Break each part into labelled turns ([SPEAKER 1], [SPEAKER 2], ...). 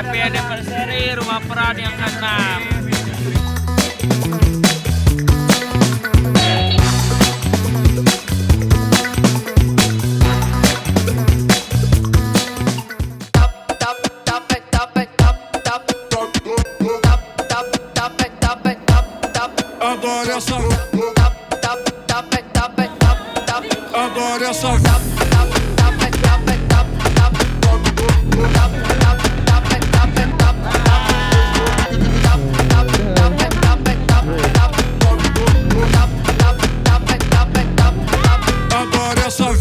[SPEAKER 1] Happy anniversary Rumah Peran yang ke-6.
[SPEAKER 2] Agora é só. Agora é só. Agora é só.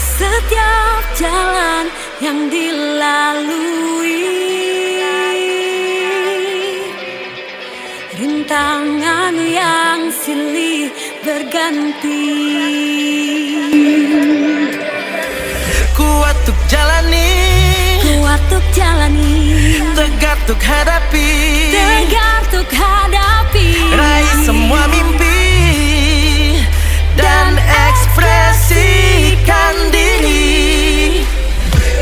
[SPEAKER 3] Setiap jalan yang dilalui, rintangan yang silih berganti.
[SPEAKER 4] Kuat untuk jalani,
[SPEAKER 3] Kuat untuk jalani,
[SPEAKER 4] tegar untuk hadapi,
[SPEAKER 3] tegar untuk hadapi.
[SPEAKER 4] raih semua mimpi dan ekspresikan diri.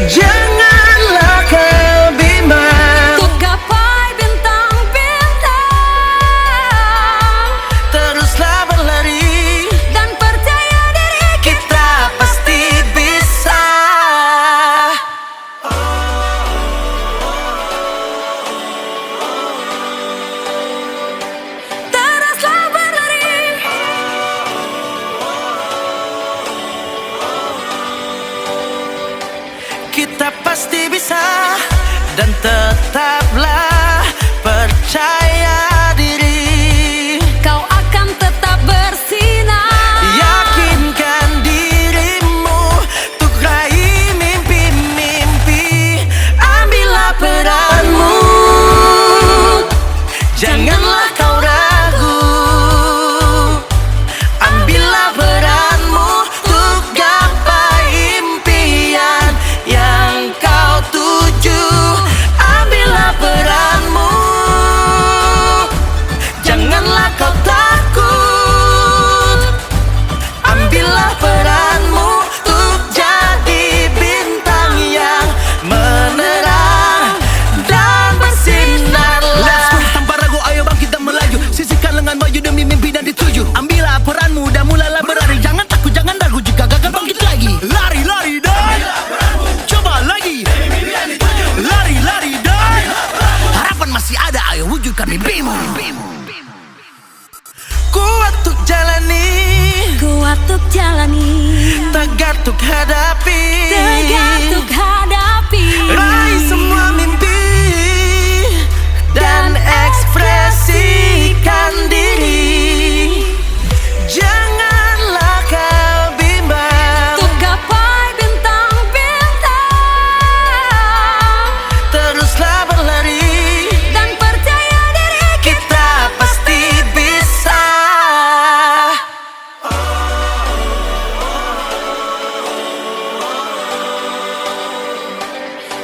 [SPEAKER 4] Janganlah kau bimbang
[SPEAKER 3] Untuk gapai bintang-bintang,
[SPEAKER 4] teruslah berlari,
[SPEAKER 3] dan percaya diri
[SPEAKER 4] kita pasti bisa.
[SPEAKER 3] teruslah berlari.
[SPEAKER 4] Kita pasti bisa, dan tetaplah percaya diri.
[SPEAKER 3] Kau akan tetap bersinar.
[SPEAKER 4] Yakinkan dirimu untuk raih mimpi-mimpi. Ambillah peranmu, janganlah kau ragu. Ambillah peranmu untuk gapai impian yang kau tuju. Ambillah peranmu, janganlah kau takut. Ambillah peranmu untuk jadi bintang yang menerang dan bersinarlah. Let's go, tanpa ragu ayo bangkit dan melaju. Sisihkan lengan maju demi mimpi dan dituju. Ambillah peranmu dan mulailah berlari. Jangan takut, jangan ragu, jika gagal bangkit lagi. Lari, lari dan coba lagi. Lari, lari dan harapan masih ada, ayo wujudkan mimpimu. Kuat untuk jalani,
[SPEAKER 3] Kuat untuk jalani,
[SPEAKER 4] tegar untuk hadapi,
[SPEAKER 3] tegar untuk hadapi.
[SPEAKER 4] raih semua mimpi dan ekspresikan diri. Janganlah kau bimbang
[SPEAKER 3] Untuk gapai bintang-bintang,
[SPEAKER 4] teruslah berlari,
[SPEAKER 3] dan percaya diri
[SPEAKER 4] kita pasti bisa.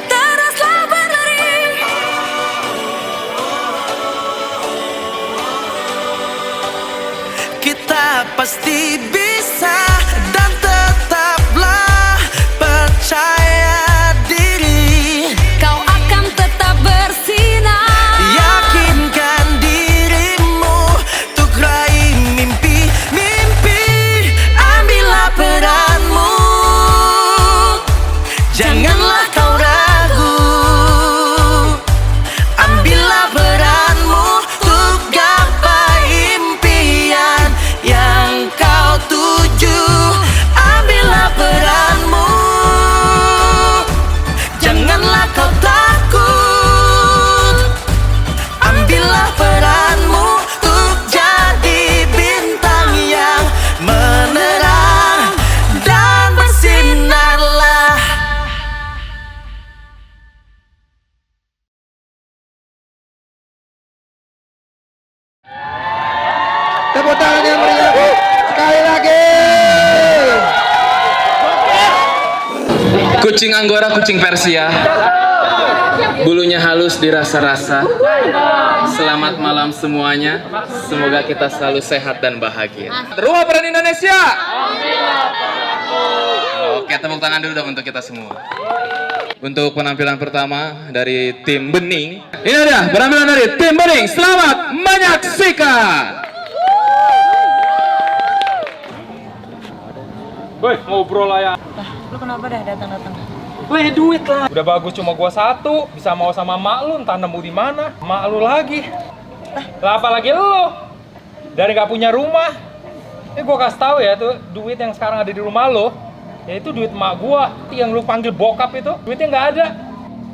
[SPEAKER 3] teruslah berlari.
[SPEAKER 4] Kita pasti bisa, dan tetaplah percaya diri.
[SPEAKER 3] Kau akan tetap bersinar.
[SPEAKER 4] Yakinkan dirimu untuk raih mimpi-mimpi. Ambillah peranmu, janganlah kau ragu. Ambillah peranmu untuk gapai impian yang kau tuju. Ambillah peranmu, janganlah kau takut. Ambillah peranmu untuk jadi bintang yang menerang dan bersinarlah.
[SPEAKER 5] Kucing Anggora, kucing Persia. Bulunya halus dirasa-rasa. Selamat malam semuanya. Semoga kita selalu sehat dan bahagia. Rumah Peran Indonesia. Oke, tepuk tangan dulu dong untuk kita semua. Untuk penampilan pertama dari tim Bening. Ini dia penampilan dari tim Bening. Selamat menyaksikan.
[SPEAKER 6] Woi, ngobrol lah ya.
[SPEAKER 3] Lu kenapa dah datang-datang?
[SPEAKER 6] Weh, duit lah. Udah bagus cuma gua satu, bisa mau sama mak lu, entah nemu di mana. Mak lu lagi. Lah apalagi lu? Dari nggak punya rumah. Gua kasih tahu ya tuh, duit yang sekarang ada di rumah lu, ya itu duit mak gua. Yang lu panggil bokap itu, duitnya nggak ada.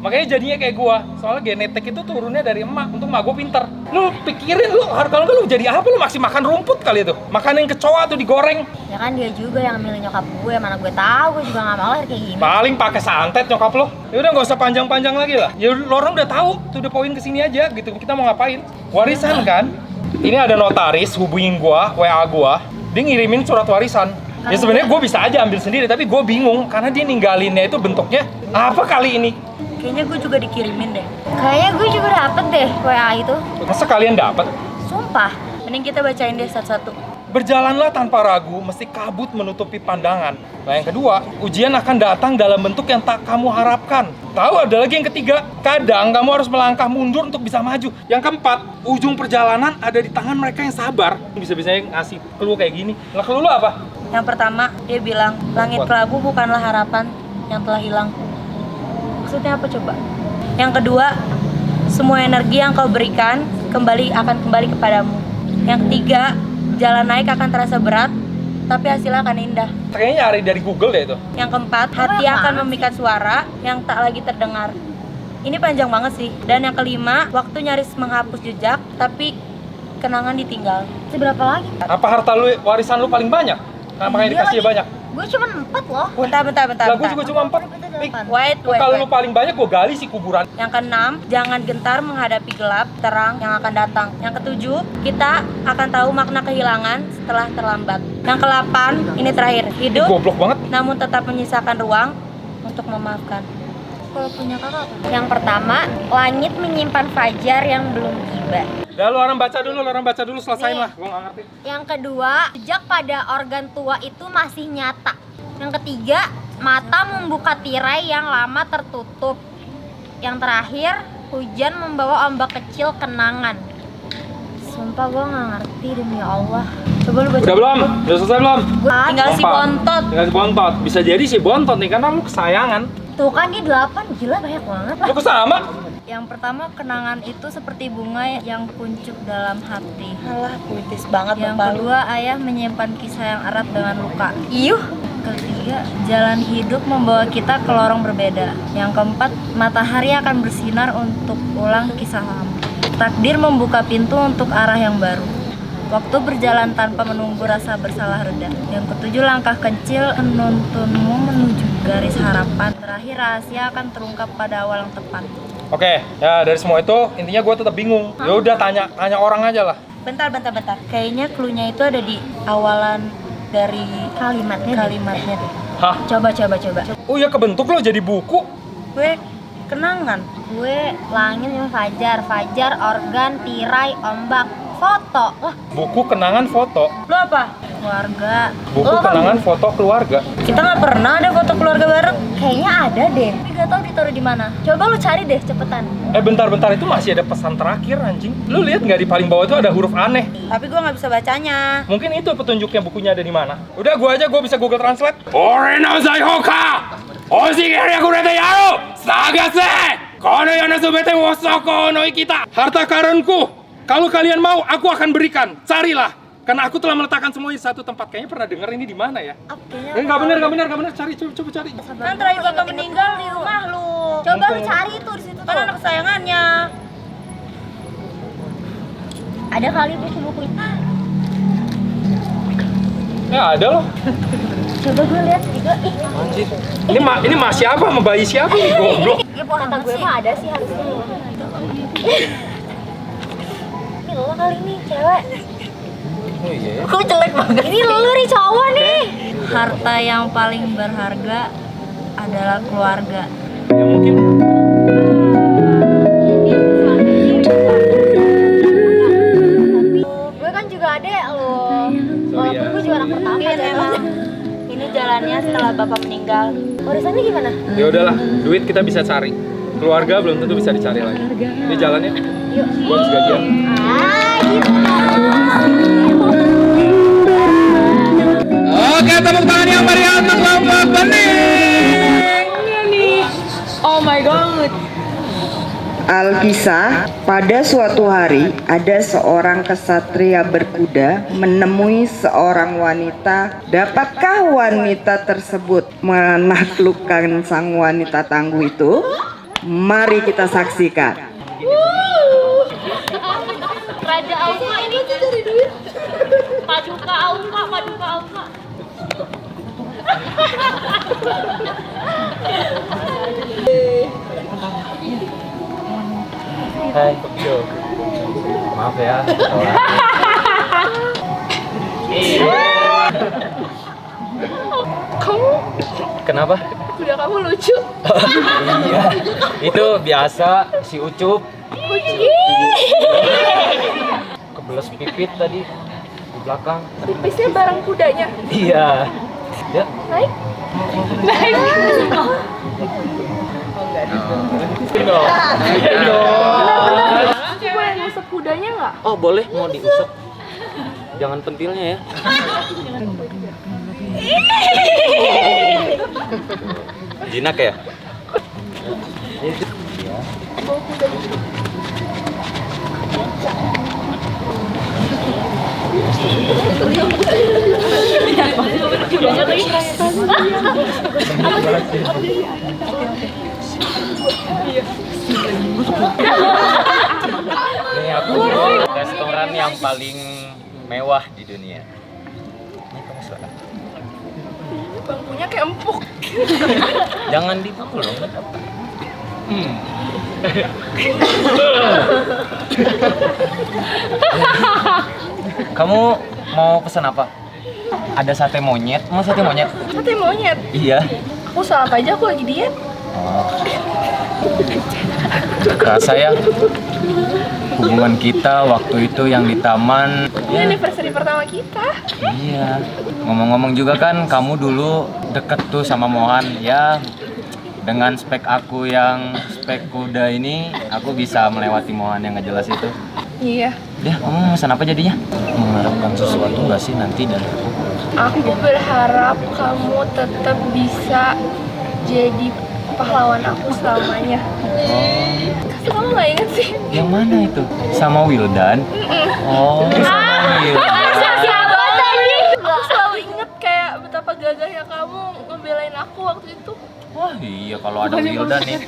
[SPEAKER 6] Makanya jadinya kayak gua. Soalnya genetik itu turunnya dari emak. Untuk mak gua pinter. Lu pikirin lu, kalau nggak lu jadi apa? Lu masih makan rumput kali itu. Makanin kecoa tuh digoreng.
[SPEAKER 7] Ya kan dia juga yang milih nyokap gue, mana gue tahu, gue juga gak mau lahir kayak gini.
[SPEAKER 6] Paling pakai santet nyokap lo. Ya udah nggak usah panjang-panjang lagi lah. Ya lo orang udah tahu, tuh udah poin kesini aja gitu. Kita mau ngapain? Warisan kan? Ini ada notaris hubungin gua, WA gua. Dia ngirimin surat warisan. Ya sebenarnya gue bisa aja ambil sendiri, tapi gue bingung karena dia ninggalinnya itu bentuknya apa kali ini?
[SPEAKER 3] Kayaknya gue juga dikirimin deh.
[SPEAKER 7] Kayaknya gue juga dapet deh WA itu.
[SPEAKER 6] Masa kalian dapat?
[SPEAKER 7] Sumpah.
[SPEAKER 3] Mending kita bacain deh satu-satu.
[SPEAKER 6] Berjalanlah tanpa ragu, mesti kabut menutupi pandangan. Nah yang kedua, ujian akan datang dalam bentuk yang tak kamu harapkan. Tahu ada lagi yang ketiga, kadang kamu harus melangkah mundur untuk bisa maju. Yang keempat, ujung perjalanan ada di tangan mereka yang sabar. Bisa-bisanya ngasih clue kayak gini. Lah clue lu apa?
[SPEAKER 3] Yang pertama, dia bilang, langit kelabu bukanlah harapan yang telah hilang. Maksudnya apa coba? Yang kedua, semua energi yang kau berikan akan kembali kepadamu. Yang ketiga, jalan naik akan terasa berat, tapi hasilnya akan indah.
[SPEAKER 6] Kayaknya nyari dari Google deh itu.
[SPEAKER 3] Yang keempat, hati akan memikat suara yang tak lagi terdengar. Ini panjang banget sih. Dan yang kelima, waktu nyaris menghapus jejak, tapi kenangan ditinggal.
[SPEAKER 7] Seberapa lagi?
[SPEAKER 6] Apa harta lu, warisan lu paling banyak? Nah, makanya dikasih banyak.
[SPEAKER 7] Gue cuma 4 loh.
[SPEAKER 3] Bentar.
[SPEAKER 6] Lah gue juga cuma 4.
[SPEAKER 3] Wait.
[SPEAKER 6] Kalau lu paling banyak gue gali sih kuburan.
[SPEAKER 3] Yang keenam, jangan gentar menghadapi gelap terang yang akan datang. Yang ketujuh, kita akan tahu makna kehilangan setelah terlambat. Yang kedelapan, ini terakhir, hidup
[SPEAKER 6] Goblok banget.
[SPEAKER 3] namun tetap menyisakan ruang untuk memaafkan.
[SPEAKER 7] Kalau punya kakak apa? Yang pertama, langit menyimpan fajar yang belum tiba.
[SPEAKER 6] Udah lu orang baca dulu, selesain
[SPEAKER 7] Nih.
[SPEAKER 6] lah. Gue gak ngerti.
[SPEAKER 7] Yang kedua, jejak pada organ tua itu masih nyata. Yang ketiga, mata membuka tirai yang lama tertutup. Yang terakhir, hujan membawa ombak kecil kenangan. Sumpah gue gak ngerti demi Allah.
[SPEAKER 3] Coba lu baca.
[SPEAKER 6] Udah belum? Udah selesai belum?
[SPEAKER 3] Tinggal si bontot.
[SPEAKER 6] Tinggal si bontot. Bisa jadi si bontot nih, karena lu kesayangan.
[SPEAKER 7] Tuh kan dia 8, gila banyak banget lah.
[SPEAKER 6] Lu kesama?
[SPEAKER 3] Yang pertama, kenangan itu seperti bunga yang kuncup dalam hati. Alah, puitis banget. Yang kedua, ayah menyimpan kisah yang erat dengan luka. Iyuh. Ketiga, jalan hidup membawa kita ke lorong berbeda. Yang keempat, matahari akan bersinar untuk ulang kisah lama. Takdir membuka pintu untuk arah yang baru. Waktu berjalan tanpa menunggu rasa bersalah reda. Yang ketujuh, langkah kecil menuntunmu menuju garis harapan. Terakhir, rahasia akan terungkap pada awal yang tepat.
[SPEAKER 6] Oke, ya dari semua itu intinya gue tetap bingung. Ya udah tanya orang aja lah.
[SPEAKER 3] Bentar. Kayaknya cluenya itu ada di awalan dari kalimatnya deh.
[SPEAKER 6] Hah?
[SPEAKER 3] Coba.
[SPEAKER 6] Oh ya kebentuk lo jadi buku.
[SPEAKER 3] Gue kenangan.
[SPEAKER 7] Gue langit yang fajar, organ, tirai, ombak, foto. Wah,
[SPEAKER 6] Buku kenangan foto.
[SPEAKER 3] Lu apa? Keluarga.
[SPEAKER 6] Buku
[SPEAKER 7] Lo kan
[SPEAKER 6] kenangan foto keluarga.
[SPEAKER 3] Kita nggak pernah ada foto keluarga bareng.
[SPEAKER 7] kayaknya ada deh. Tapi gak tau ditaruh di mana. Coba lu cari deh cepetan.
[SPEAKER 6] Bentar, itu masih ada pesan terakhir anjing. Lu lihat nggak di paling bawah itu ada huruf aneh?
[SPEAKER 3] Tapi gue nggak bisa bacanya.
[SPEAKER 6] Mungkin itu petunjuknya bukunya ada di mana. Udah gua bisa Google Translate. Oreno Zaihoka! Oshigeri akurete yaro! Sagase! Kono yana subete wo soko no ikita! Harta karunku, kalau kalian mau aku akan berikan. Carilah. Karena aku telah meletakkan semuanya di satu tempat. Kayaknya pernah denger ini di mana ya? Nggak bener. Cari, coba cari.
[SPEAKER 3] Kan terakhir bapak meninggal di rumah lu.
[SPEAKER 7] Coba lu cari tuh di situ
[SPEAKER 3] Kan
[SPEAKER 7] tuh.
[SPEAKER 3] anak kesayangannya.
[SPEAKER 7] Ada kali buku-buku.
[SPEAKER 6] Ya ada loh.
[SPEAKER 7] Coba gue lihat juga. Ih,
[SPEAKER 6] Anjir. Ini masih apa? Sama bayi siapa nih? Goblok.
[SPEAKER 7] kata gue mah ada sih harusnya. Ini lo kali ini cewek.
[SPEAKER 6] Oh iya ya.
[SPEAKER 3] Kok jelek banget.
[SPEAKER 7] Ini lo nih cowok nih.
[SPEAKER 3] Harta yang paling berharga adalah keluarga.
[SPEAKER 6] Ya mungkin
[SPEAKER 7] Gue kan juga adek lo. Walaupun gue juga anak pertama.
[SPEAKER 3] Memang ini jalannya setelah bapak meninggal.
[SPEAKER 7] Urusannya gimana?
[SPEAKER 6] ya udahlah, duit kita bisa cari. Keluarga belum tentu bisa dicari lagi. Ini jalannya. Yuk. Gua harus gajian.
[SPEAKER 5] Oke, tepuk tangan yang meriah untuk kelompok bening.
[SPEAKER 8] Alkisah, pada suatu hari ada seorang kesatria berkuda menemui seorang wanita. Dapatkah wanita tersebut menaklukkan sang wanita tangguh itu? Mari kita saksikan.
[SPEAKER 7] Raja Alfa ini cari duit. Paduka Alfa, Paduka Alfa.
[SPEAKER 6] Hai, yo. Maaf ya. Kenapa?
[SPEAKER 7] Kuda kamu lucu.
[SPEAKER 6] Iya, itu biasa si Ucup. Kebeles pipit tadi di belakang.
[SPEAKER 7] Pipisnya bareng kudanya.
[SPEAKER 6] Iya. Ya.
[SPEAKER 7] Naik. Boleh ngusap kudanya nggak?
[SPEAKER 5] Oh boleh, mau diusap. Jangan pentilnya ya. Jinak ya?
[SPEAKER 6] Ini aku restoran yang paling mewah di dunia. Ini kamu suka?
[SPEAKER 7] Bangkunya kayak empuk.
[SPEAKER 6] Jangan dipukul dong. Kamu mau pesan apa? Ada sate monyet. Mau sate monyet?
[SPEAKER 7] Sate monyet.
[SPEAKER 6] Iya.
[SPEAKER 7] Aku salah apa aja, aku lagi diet.
[SPEAKER 6] Oh. Kerasa ya hubungan kita waktu itu yang di taman.
[SPEAKER 7] Ini anniversary pertama kita.
[SPEAKER 6] Iya. Ngomong-ngomong juga kan kamu dulu deket tuh sama Mohan ya. Dengan spek aku yang spek kuda ini, aku bisa melewati Mohan yang nggak jelas itu.
[SPEAKER 7] Iya.
[SPEAKER 6] Dia, kamu pesan apa jadinya? Mengharapkan sesuatu nggak sih nanti dari aku?
[SPEAKER 7] Aku berharap kamu tetap bisa jadi pahlawan aku selamanya. Kamu nggak inget sih?
[SPEAKER 6] Yang mana itu? Sama Wildan? Oh, sama Wildan.
[SPEAKER 7] Siapa tadi? Aku selalu inget kayak betapa gagahnya kamu ngebelain aku waktu itu.
[SPEAKER 6] Wah iya kalau ada Wildan nih.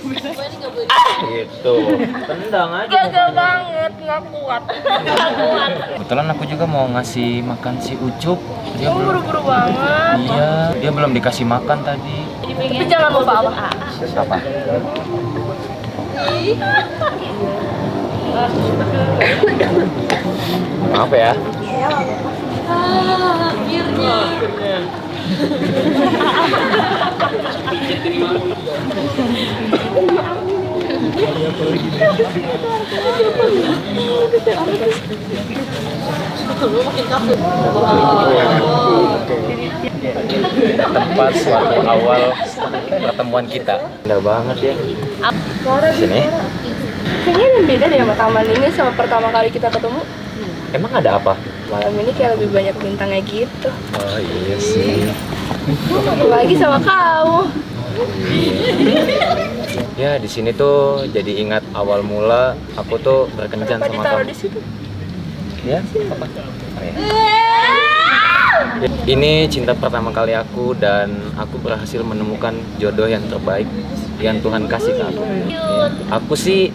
[SPEAKER 6] Itu. Tendang aja.
[SPEAKER 7] Gagal banget, nggak kuat. Nggak kuat.
[SPEAKER 6] Kebetulan aku juga mau ngasih makan si Ucup. Dia
[SPEAKER 7] Kamu
[SPEAKER 6] belum.
[SPEAKER 7] buru-buru banget.
[SPEAKER 6] Iya, dia belum dikasih makan tadi.
[SPEAKER 7] Tapi jangan lupa apa?
[SPEAKER 6] Apa? Maaf ya. Akhirnya. Tempat suatu awal pertemuan kita. Indah banget ya. Sini.
[SPEAKER 7] Kayaknya ada yang beda deh sama taman ini sama pertama kali kita ketemu.
[SPEAKER 6] Emang ada apa?
[SPEAKER 7] Malam ini kayak lebih banyak bintangnya gitu.
[SPEAKER 6] Oh iya sih.
[SPEAKER 7] Apalagi sama kamu.
[SPEAKER 6] Ya di sini tuh jadi ingat awal mula aku tuh berkencan
[SPEAKER 7] Apa
[SPEAKER 6] sama
[SPEAKER 7] ditaruh
[SPEAKER 6] kamu.
[SPEAKER 7] di situ?
[SPEAKER 6] Ya, apa? Oh, ya. Ini cinta pertama kali aku dan aku berhasil menemukan jodoh yang terbaik yang Tuhan kasih ke aku. Aku sih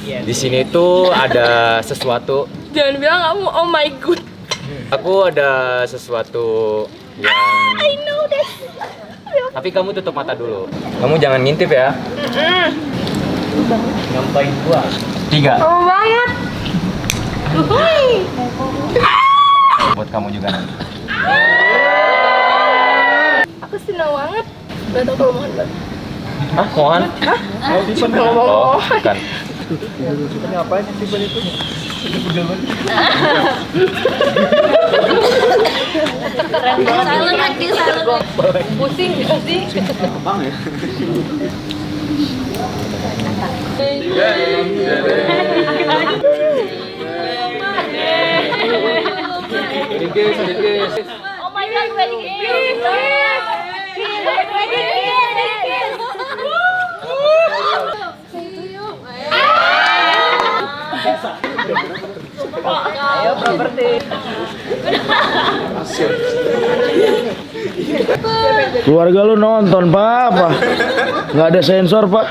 [SPEAKER 6] di sini tuh ada sesuatu.
[SPEAKER 7] Jangan bilang kamu oh my god.
[SPEAKER 6] Aku ada sesuatu yang.
[SPEAKER 7] I know this.
[SPEAKER 6] Tapi kamu tutup mata dulu. Kamu jangan ngintip ya. Ngapain gua? 3.
[SPEAKER 7] Oh banget.
[SPEAKER 6] Buat kamu juga nanti.
[SPEAKER 7] Aku senang banget. Gak tau kalau mohon banget.
[SPEAKER 6] Hah, Mohan? Hah? Oh, bukan. Ini apaan sih Tipen itu?
[SPEAKER 3] Keren banget. Silent lagi, silent.
[SPEAKER 7] Pusing gak sih?
[SPEAKER 6] Bang ya?
[SPEAKER 7] Oh my god, wedding kiss! Wedding kiss!
[SPEAKER 1] Ayo properti.
[SPEAKER 9] Keluarga lu nonton pak apa? Nggak ada sensor pak.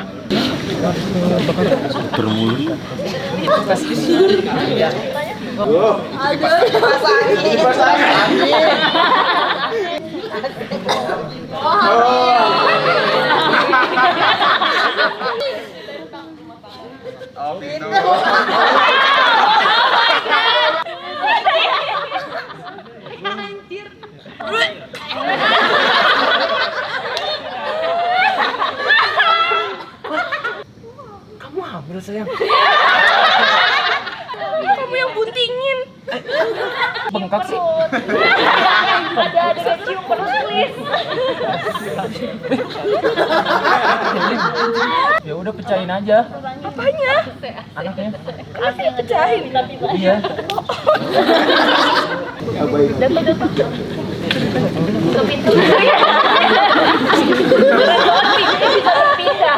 [SPEAKER 1] Kamu hamil sayang.
[SPEAKER 7] Kamu yang buntingin.
[SPEAKER 1] Bengkak sih.
[SPEAKER 7] Ada adegan cium perut, please.
[SPEAKER 1] Ya udah pecahin aja.
[SPEAKER 7] Apanya?
[SPEAKER 1] Anaknya.
[SPEAKER 7] Kasih pecahin.
[SPEAKER 1] Iya.
[SPEAKER 7] Ke pintu. Bisa berpindah.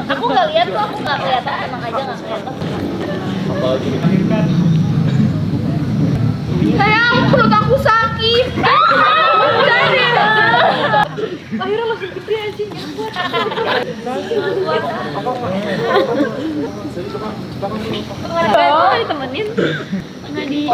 [SPEAKER 7] Aku nggak lihat kok, aku nggak kelihatan, tenang aja nggak kelihatan. Sayang, perut aku sakit. Akhirnya langsung gede aja, jangan buat. Oh, ditemenin. Nggak di.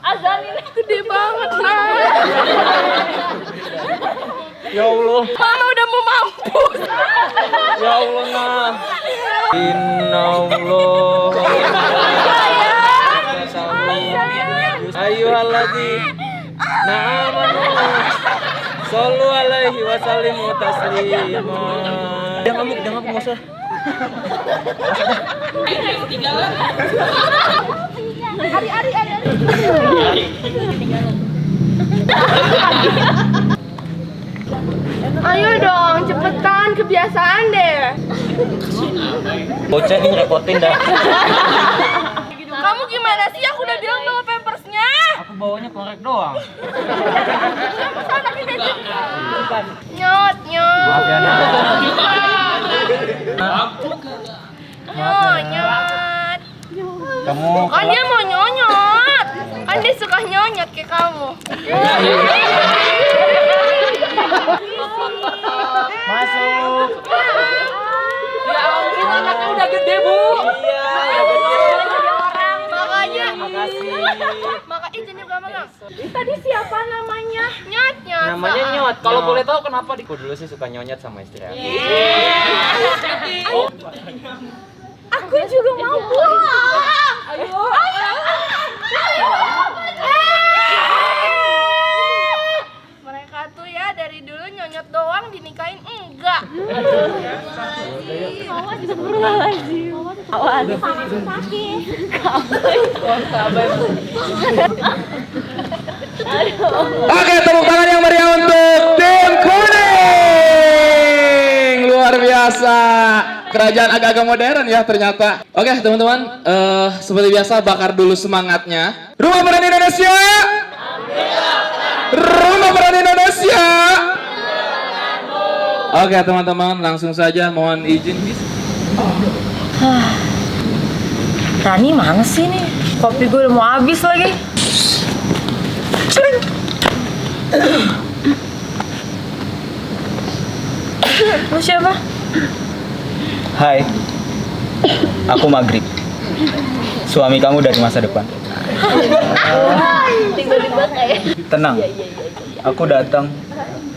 [SPEAKER 7] Azanin gede banget, Nah.
[SPEAKER 1] Ya Allah.
[SPEAKER 7] Mama udah mau mampus.
[SPEAKER 1] Ya Allah nah. Inna Allah. Ayyuhalladzina amanu shollu alaihi wa sallimu taslima. Jangan ngamuk, nggak usah.
[SPEAKER 7] Ari. Ayo dong, cepetan, kebiasaan deh.
[SPEAKER 1] Bocah ini repotin dah.
[SPEAKER 7] Kamu gimana sih? Aku udah bilang bawa pampersnya.
[SPEAKER 1] Aku bawanya korek doang.
[SPEAKER 7] Nyot.
[SPEAKER 1] Maaf ya nak.
[SPEAKER 7] Nyot.
[SPEAKER 1] Kamu
[SPEAKER 7] Kan dia mau nyonyot. Kan dia suka nyonyot kayak kamu.
[SPEAKER 1] masuk. Ya ampun, anaknya udah gede bu. Iya.
[SPEAKER 7] Makanya.
[SPEAKER 1] Makasih.
[SPEAKER 7] Makanya izin juga Mama. Tadi siapa namanya? Nyot.
[SPEAKER 1] Namanya Nyot. Kalau boleh tahu kenapa di? Aku dulu sih suka nyonyot sama istri aku.
[SPEAKER 7] Aku juga mau pulang. Ayo. Mereka tuh ya dari dulu nyonyot doang, dinikahin enggak. Awas, astagfirullahaladzim. Awas. Sakit.
[SPEAKER 5] Oke, tepuk tangan yang meriah untuk tim kuning. Luar biasa. Kerajaan agak-agak modern ya ternyata. Oke teman-teman, seperti biasa bakar dulu semangatnya. Rumah Peran Indonesia. Rumah Peran Indonesia. Oke teman-teman, langsung saja mohon izin.
[SPEAKER 3] Rani mana sih nih? Kopi gue udah mau habis lagi. Lu siapa?
[SPEAKER 1] Hai.
[SPEAKER 10] Aku Maghrib, suami kamu dari masa depan.
[SPEAKER 3] Tiba-tiba kayak.
[SPEAKER 10] Tenang, aku datang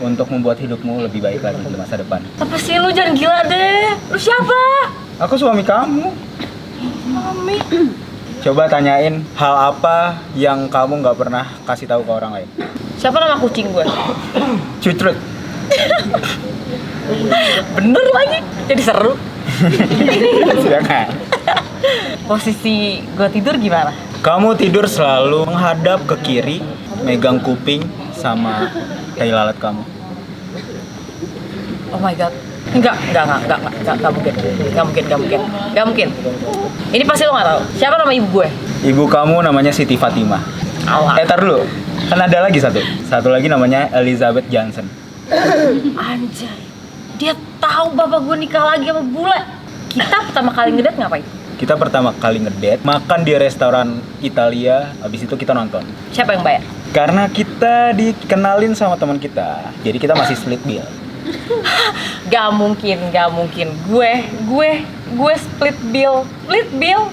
[SPEAKER 10] untuk membuat hidupmu lebih baik lagi di masa depan.
[SPEAKER 3] Apa sih lu, jangan gila deh. Lu siapa?
[SPEAKER 10] Aku suami kamu.
[SPEAKER 3] Mami.
[SPEAKER 10] Coba tanyain hal apa yang kamu nggak pernah kasih tahu ke orang lain.
[SPEAKER 3] Siapa nama kucing gue?
[SPEAKER 10] Cutrut.
[SPEAKER 3] Bener lagi. Jadi seru.
[SPEAKER 10] Silakan.
[SPEAKER 3] Posisi gue tidur gimana?
[SPEAKER 10] Kamu tidur selalu menghadap ke kiri, megang kuping sama tai lalat kamu.
[SPEAKER 3] Oh my god. Enggak mungkin. Ini pasti lo gak tahu. Siapa nama ibu gue?
[SPEAKER 10] Ibu kamu namanya Siti Fatimah.
[SPEAKER 3] Allah.
[SPEAKER 10] Tar dulu, kan ada lagi satu lagi namanya Elizabeth Johnson.
[SPEAKER 3] Anjay. Dia tahu bapak gue nikah lagi sama bule. Kita pertama kali ngedate ngapain?
[SPEAKER 10] Kita pertama kali ngedate, makan di restoran Italia, habis itu kita nonton.
[SPEAKER 3] Siapa yang bayar?
[SPEAKER 10] Karena kita dikenalin sama teman kita, jadi kita masih split bill.
[SPEAKER 3] Gak mungkin. Gue split bill.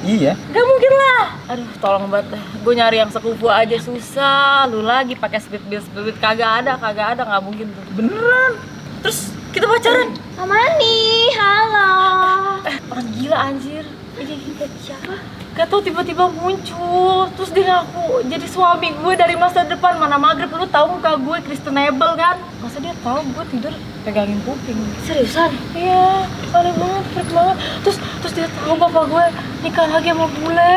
[SPEAKER 10] Iya.
[SPEAKER 3] Gak mungkin lah. Aduh, tolong banget dah. Gue nyari yang sekufu aja susah. Lu lagi pakai split bill kagak ada, nggak mungkin tuh. Beneran. Terus kita pacaran.
[SPEAKER 7] Amani, halo.
[SPEAKER 3] Orang gila anjir. Ini siapa? Gak tau tiba-tiba muncul. Terus dia ngaku jadi suami gue dari masa depan. Mana Maghrib, lu tahu muka gue Kristenable kan? Masa dia tahu gue tidur pegangin kuping? Seriusan? Iya, aneh banget, freak banget. Terus dia tahu bapak gue nikah lagi sama bule.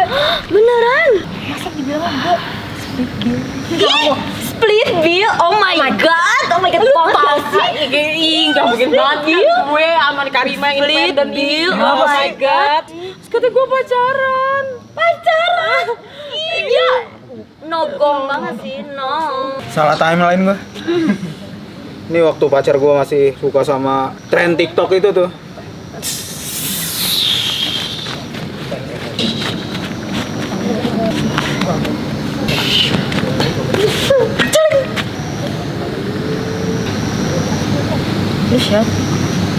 [SPEAKER 3] Beneran? Masa dibilang gue split bill?
[SPEAKER 7] Split bill? Oh my god. Total sih.
[SPEAKER 3] Gak mungkin banget gue sama Karima
[SPEAKER 7] Split bill.
[SPEAKER 3] Oh my god. Terus kata gue pacaran.
[SPEAKER 7] Iya. No gong banget sih, no.
[SPEAKER 10] Salah timeline gua. Ini waktu pacar gua masih suka sama tren TikTok itu tuh.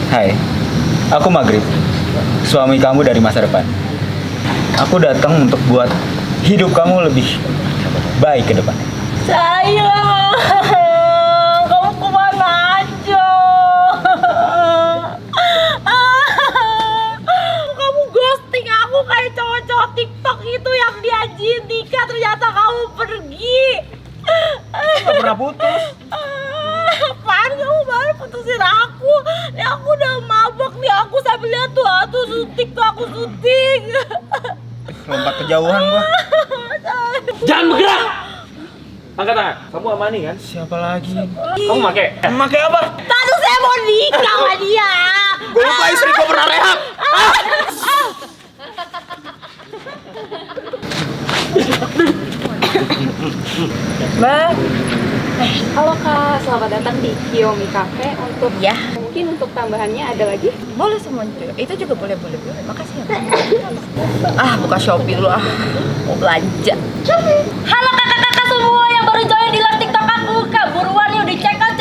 [SPEAKER 10] Hai, aku Maghrib, suami kamu dari masa depan. Aku datang untuk buat hidup kamu lebih baik ke depan.
[SPEAKER 3] Sayang, kamu kemana aja? Kamu ghosting aku kayak cowok-cowok TikTok itu yang diajiin nikah, ternyata kamu pergi.
[SPEAKER 10] Gak pernah putus.
[SPEAKER 3] Apaan kamu baru putusin aku? Nih aku udah mabok nih, aku sambil lihat tuh aku syuting.
[SPEAKER 10] Lompat kejauhan gua.
[SPEAKER 1] Jangan bergerak. Angkat tangan. Kamu Amani kan?
[SPEAKER 10] Siapa lagi?
[SPEAKER 1] Kamu pakai?
[SPEAKER 10] Pakai apa?
[SPEAKER 3] Tadu saya mau nikah sama dia.
[SPEAKER 10] Gue lupa istri gue pernah rehab.
[SPEAKER 3] Mbak.
[SPEAKER 11] Halo Kak, selamat datang di Kiyomi Cafe. Untuk
[SPEAKER 3] Ya.
[SPEAKER 11] mungkin untuk tambahannya ada lagi?
[SPEAKER 3] Boleh semuanya juga. Itu juga boleh. Makasih ya. Buka Shopee dulu mau belanja. Halo kakak-kakak semua yang baru join di live TikTok aku. Kak, buruan yuk dicekot.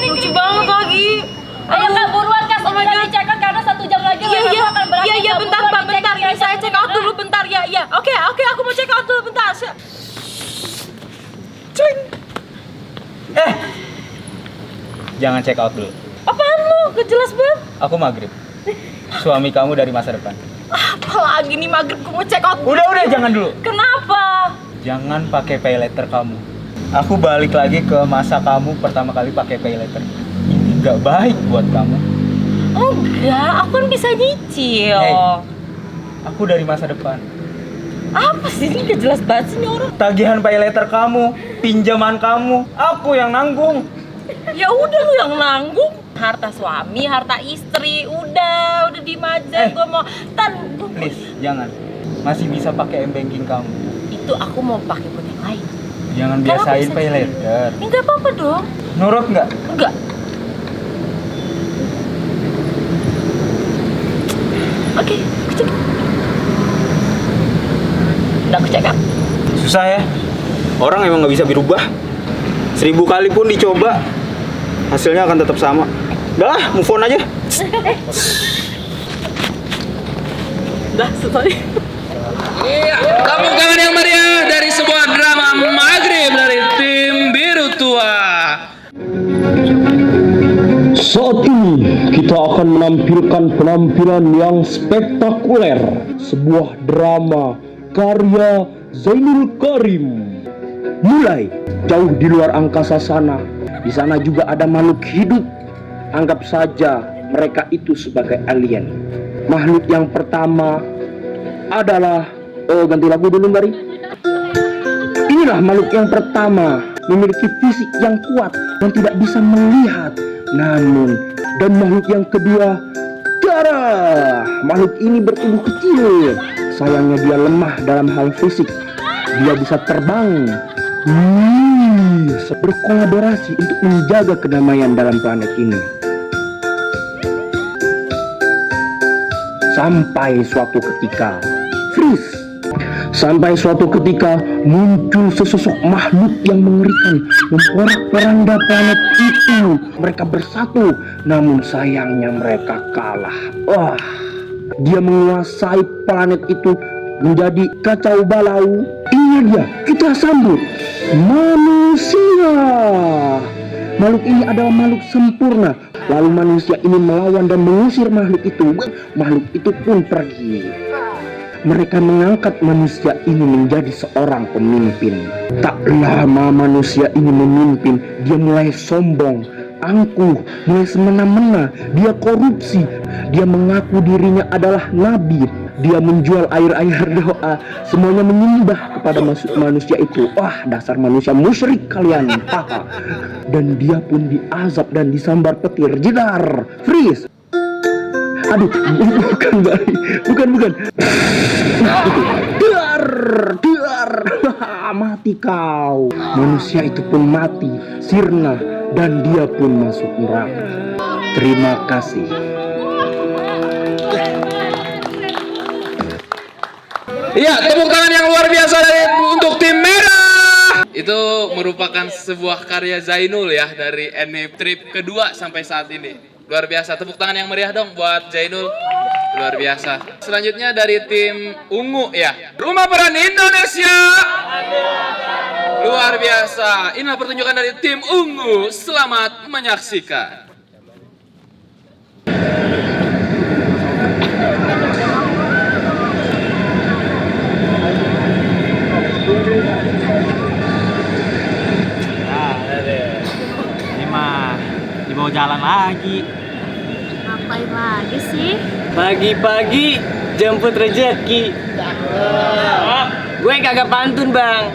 [SPEAKER 3] Lucu banget lagi. Ayo Kak, buruan Kak, semuanya dicekot karena 1 jam lagi live aku akan berakhir.
[SPEAKER 11] Iya, bentar. Ini saya check out dulu bentar ya. Iya. Oke, aku mau check out dulu bentar.
[SPEAKER 10] Jangan check out dulu.
[SPEAKER 3] Apaan lu? Gak jelas banget.
[SPEAKER 10] Aku Maghrib, suami kamu dari masa depan.
[SPEAKER 3] Apalagi nih Maghrib gue mau check out.
[SPEAKER 10] Udah, jangan dulu.
[SPEAKER 3] Kenapa?
[SPEAKER 10] Jangan pakai pay letter kamu. Aku balik lagi ke masa kamu pertama kali pakai pay letter. Ini gak baik buat kamu.
[SPEAKER 3] Enggak, aku kan bisa nyicil.
[SPEAKER 10] Hey, aku dari masa depan.
[SPEAKER 3] Apa sih ini gak jelas banget sih nih orang.
[SPEAKER 10] Tagihan pay letter kamu, pinjaman kamu, aku yang nanggung.
[SPEAKER 3] Ya udah lu yang nanggung. Harta suami, harta istri, udah diem aja. Gue mau
[SPEAKER 10] Please, jangan. Masih bisa pakai m-banking kamu.
[SPEAKER 3] Itu aku mau pakai buat yang lain.
[SPEAKER 10] Jangan biasain pay letter.
[SPEAKER 3] Enggak apa-apa dong.
[SPEAKER 10] Nurut nggak?
[SPEAKER 3] Enggak. Oke, cek. Udah aku cek.
[SPEAKER 10] Susah ya. Orang emang nggak bisa berubah. 1000 kali pun dicoba, hasilnya akan tetap sama. Udah lah, move on aja.
[SPEAKER 11] Udah selesai.
[SPEAKER 5] Iya, tepuk tangan yang meriah dari sebuah drama maghrib dari tim Biru Tua.
[SPEAKER 9] Saat ini kita akan menampilkan penampilan yang spektakuler, sebuah drama karya Zainul Karim. Mulai jauh di luar angkasa sana, di sana juga ada makhluk hidup. Anggap saja mereka itu sebagai alien. Makhluk yang pertama adalah ganti lagu dulu Bari. Inilah makhluk yang pertama, memiliki fisik yang kuat dan tidak bisa melihat. Namun, dan makhluk yang kedua, darah. Makhluk ini bertubuh kecil. Sayangnya dia lemah dalam hal fisik. Dia bisa terbang, berkolaborasi untuk menjaga kedamaian dalam planet ini. Sampai suatu ketika, sampai suatu ketika muncul sesosok makhluk yang mengerikan memporak-poranda planet itu. Mereka bersatu, namun sayangnya mereka kalah. Dia menguasai planet itu menjadi kacau balau. Ini dia, kita sambut manusia. Makhluk ini adalah makhluk sempurna. Lalu manusia ini melawan dan mengusir makhluk itu. Makhluk itu pun pergi. Mereka mengangkat manusia ini menjadi seorang pemimpin. Tak lama manusia ini memimpin, dia mulai sombong, angkuh, mulai semena-mena. Dia korupsi. Dia mengaku dirinya adalah nabi. Dia menjual air-air doa. Semuanya menyembah kepada manusia itu. Dasar manusia musyrik kalian. Dan dia pun diazab dan disambar petir. Jedar, freeze. Aduh, bukan. Dar, mati kau. Manusia itu pun mati, sirna, dan dia pun masuk neraka. Terima kasih.
[SPEAKER 5] Iya, tepuk tangan yang luar biasa untuk tim merah. Itu merupakan sebuah karya Zainul ya, dari Anime Trip kedua sampai saat ini. Luar biasa, tepuk tangan yang meriah dong buat Zainul. Luar biasa. Selanjutnya dari tim Ungu ya, Rumah Peran Indonesia. Luar biasa. Inilah pertunjukan dari tim Ungu. Selamat menyaksikan.
[SPEAKER 6] Dibawa jalan lagi.
[SPEAKER 11] Ngapain lagi sih?
[SPEAKER 12] Pagi-pagi jemput rejeki. Gue kagak pantun, Bang.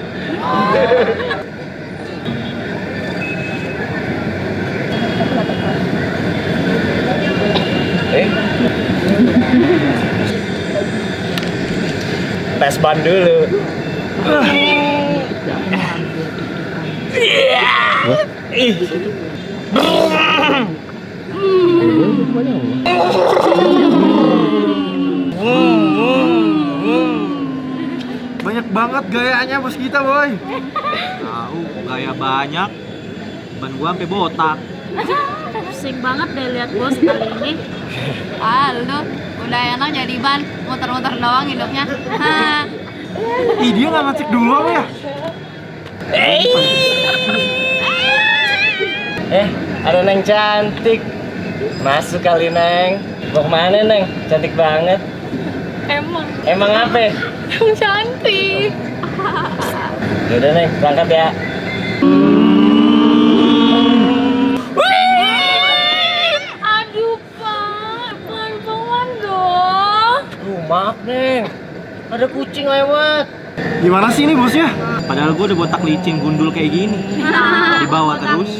[SPEAKER 10] Tes ban dulu.
[SPEAKER 12] Banyak banget gayanya bos kita, boy.
[SPEAKER 6] Tahu, gaya banyak. Ban gua sampai botak.
[SPEAKER 11] Pusing banget deh lihat bos kali ini.
[SPEAKER 3] Lu udah enak jadi ban, muter-muter doang hidupnya.
[SPEAKER 12] Ih, dia nggak ngecek dulu apa ya? Ada Neng cantik. Masuk kali, Neng. Mau kemana, Neng? Cantik banget. Emang apa?
[SPEAKER 11] Emang cantik.
[SPEAKER 12] Yaudah, Neng, berangkat ya.
[SPEAKER 11] Aduh, Pak. Pelan-pelan dong.
[SPEAKER 12] Maaf, Neng. Ada kucing lewat. Gimana sih ini bosnya?
[SPEAKER 6] Padahal gua udah botak licin gundul kayak gini. Dibawa terus.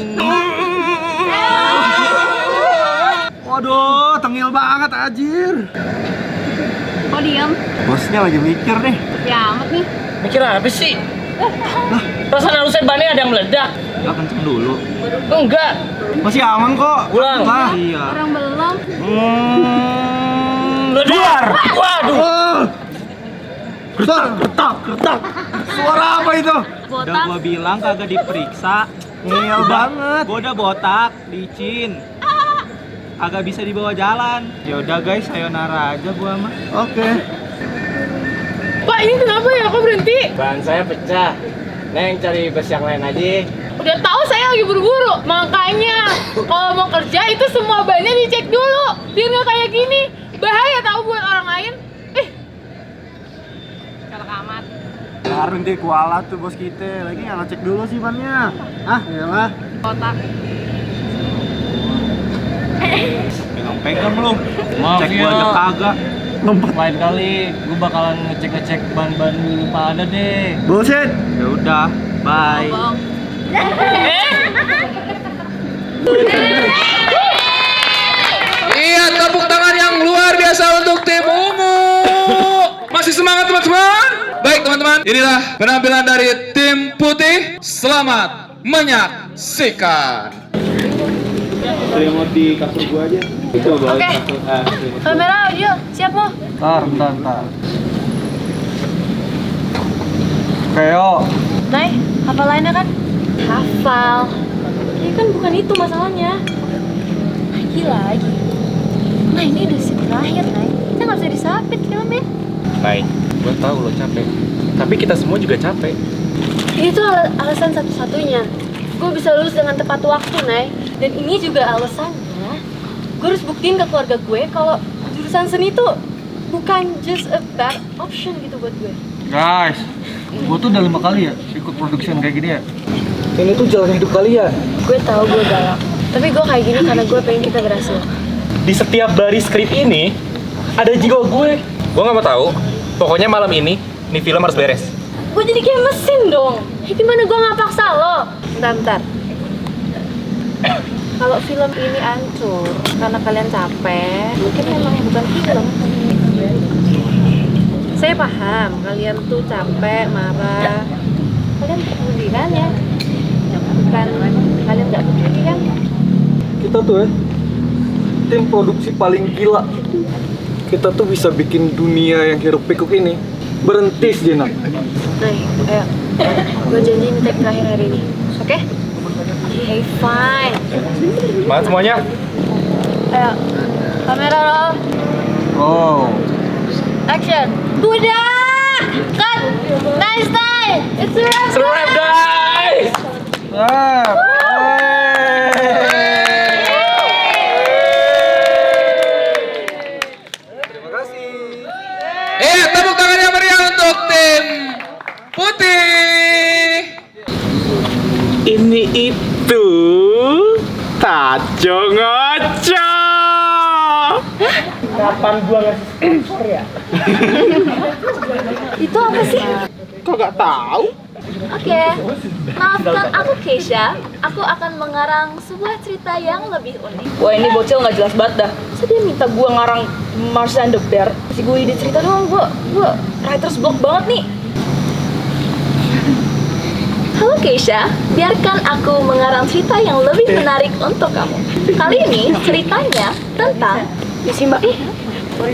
[SPEAKER 12] Waduh, tengil banget anjir.
[SPEAKER 3] Kok diem?
[SPEAKER 12] Bosnya lagi mikir nih.
[SPEAKER 3] Ya amat nih.
[SPEAKER 12] Mikir apa sih? Perasaan halusnya bannya ada yang meledak.
[SPEAKER 6] Gak kenceng dulu.
[SPEAKER 12] Enggak. Masih aman kok.
[SPEAKER 3] Pulang.
[SPEAKER 12] Lah.
[SPEAKER 6] Iya.
[SPEAKER 3] Orang belum.
[SPEAKER 12] Meledak. Waduh. Gertak. Suara apa itu?
[SPEAKER 6] Udah gua bilang kagak diperiksa.
[SPEAKER 12] Ngeyel banget.
[SPEAKER 6] Gua udah botak, licin. Agak bisa dibawa jalan. Ya udah guys, sayonara aja gua mah.
[SPEAKER 12] Oke.
[SPEAKER 11] Pak, ini kenapa ya? Kok berhenti?
[SPEAKER 12] Ban saya pecah. Neng cari bus yang lain aja.
[SPEAKER 11] Udah tahu saya lagi buru-buru. Makanya kalau mau kerja itu semua bannya dicek dulu. Biar nggak kayak gini. Bahaya tahu buat orang lain. Galak amat.
[SPEAKER 13] Harun deh kualat tuh bos kita. Lagi nggak ngecek dulu sih bannya. Ah, iyalah.
[SPEAKER 11] Otak.
[SPEAKER 13] Pegang-pegang belum?
[SPEAKER 6] Maaf
[SPEAKER 13] Cek
[SPEAKER 6] ya.
[SPEAKER 13] gua aja kagak.
[SPEAKER 6] Lain kali gue bakalan ngecek ban-ban dulu pada deh.
[SPEAKER 13] Bullshit. Ya udah, bye.
[SPEAKER 5] Iya, tepuk tangan yang luar biasa untuk tim ungu. Masih semangat teman-teman? Baik teman-teman, inilah penampilan dari tim putih. Selamat menyaksikan.
[SPEAKER 13] Saya mau di kasur gua aja. Itu bawa
[SPEAKER 11] Oke.
[SPEAKER 13] kasur.
[SPEAKER 11] Kamera, audio, siap mau?
[SPEAKER 6] Bentar. Keo.
[SPEAKER 11] Nay, hafal lainnya kan? Hafal. Ini kan bukan itu masalahnya. Lagi. Nah ini udah scene terakhir, Nay. Kita nggak bisa disapit filmnya.
[SPEAKER 6] Baik, gue tahu lo capek. Tapi kita semua juga capek.
[SPEAKER 11] Itu alasan satu-satunya. Gue bisa lulus dengan tepat waktu, Nay. Dan ini juga alasannya. Gue harus buktiin ke keluarga gue kalau jurusan seni tuh bukan just a bad option gitu buat gue.
[SPEAKER 6] Guys, gue tuh udah 5 kali ya ikut production kayak gini ya. Ini tuh jalan hidup kalian.
[SPEAKER 11] Gue tahu gue galak. Tapi gue kayak gini karena gue pengen kita berhasil.
[SPEAKER 6] Di setiap baris skrip ini ada jiwa gue. Gue nggak mau tahu. Pokoknya malam ini film harus beres.
[SPEAKER 11] Gue jadi kayak mesin dong. Gimana gue nggak paksa lo? Bentar. Kalau film ini hancur karena kalian capek, mungkin memang bukan film. Saya paham, kalian tuh capek, marah. Kalian peduli kan ya? Bukan kalian nggak peduli kan?
[SPEAKER 6] Kita tuh ya tim produksi paling gila. Kita tuh bisa bikin dunia yang hiruk pikuk ini berhenti sejenak.
[SPEAKER 11] Nah, ayo. Gue janji ini take terakhir hari ini. Oke? Okay, fine.
[SPEAKER 6] Semangat semuanya.
[SPEAKER 11] Ayo. Kamera roll.
[SPEAKER 6] Oh.
[SPEAKER 11] Action. Budak! Cut! Nice time! It's a wrap,
[SPEAKER 6] guys!
[SPEAKER 5] Tepuk tangan yang meriah untuk tim putih.
[SPEAKER 13] Ini itu Taco Ngoco.
[SPEAKER 12] Kapan gua ngasih sponsor ya?
[SPEAKER 11] Itu apa sih?
[SPEAKER 13] Kok gak tahu?
[SPEAKER 11] Oke, maafkan aku Keisha. Aku akan mengarang sebuah cerita yang lebih unik.
[SPEAKER 14] Wah ini bocil nggak jelas banget dah. Masa dia minta gue ngarang Mars and the Bear? Kasih gue ide cerita doang, gue writer's block banget nih.
[SPEAKER 11] Halo Keisha, biarkan aku mengarang cerita yang lebih menarik untuk kamu. Kali ini ceritanya tentang
[SPEAKER 14] Mbak.